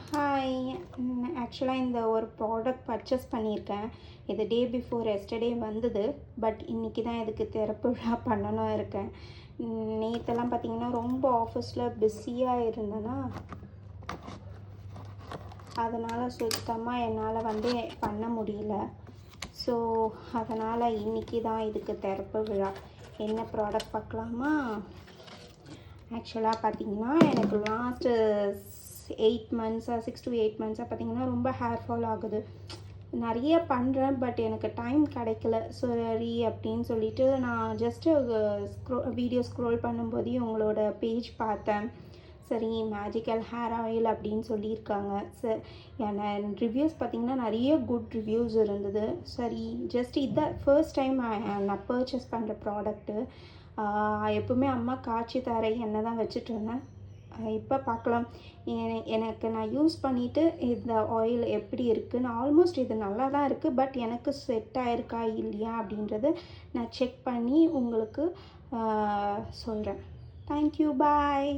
Hi. ஆக்சுவலாக இந்த ஒரு ப்ராடக்ட் பர்ச்சேஸ் பண்ணியிருக்கேன். இது டே பிஃபோர் எஸ்டர்டே வந்தது. பட் இன்றைக்கி தான் இதுக்கு திறப்பு விழா பண்ணணும் இருக்கேன். நேற்றெல்லாம் பார்த்திங்கன்னா ரொம்ப ஆஃபீஸில் பிஸியாக இருந்தேன்னா, அதனால் சுத்தமாக என்னால் பண்ண முடியல. ஸோ அதனால் இன்றைக்கி தான் இதுக்கு திறப்பு விழா. என்ன ப்ராடக்ட் பார்க்கலாமா? ஆக்சுவலாக பார்த்திங்கன்னா எனக்கு லாஸ்ட்டு 8 மந்த்ஸாக 6 to 8 மந்த்ஸாக பார்த்திங்கன்னா ரொம்ப ஹேர் ஃபால் ஆகுது. நிறைய பண்ணுறேன், பட் எனக்கு டைம் கிடைக்கல. சரி அப்படின்னு சொல்லிட்டு நான் ஜஸ்ட்டு வீடியோ ஸ்க்ரோல் பண்ணும்போதே உங்களோட பேஜ் பார்த்தேன். சரி, மேஜிக்கல் ஹேர் ஆயில் அப்படின்னு சொல்லியிருக்காங்க. ரிவ்யூஸ் பார்த்திங்கன்னா நிறைய குட் ரிவ்யூஸ் இருந்தது. சரி, ஜஸ்ட் இதுதான் ஃபர்ஸ்ட் டைம் நான் பர்ச்சேஸ் பண்ணுற ப்ராடக்ட்டு. எப்போவுமே அம்மா காய்ச்சி தர எண்ணெய் தான் வச்சுட்டு இருந்தேன். இப்போ பார்க்கலாம். எனக்கு நான் யூஸ் பண்ணிவிட்டு இந்த ஆயில் எப்படி இருக்குதுன்னு. ஆல்மோஸ்ட் இது நல்லா தான் இருக்குது, பட் எனக்கு செட் ஆகிருக்கா இல்லையா அப்படின்றது நான் செக் பண்ணி உங்களுக்கு சொல்கிறேன். தேங்க்யூ, பாய்.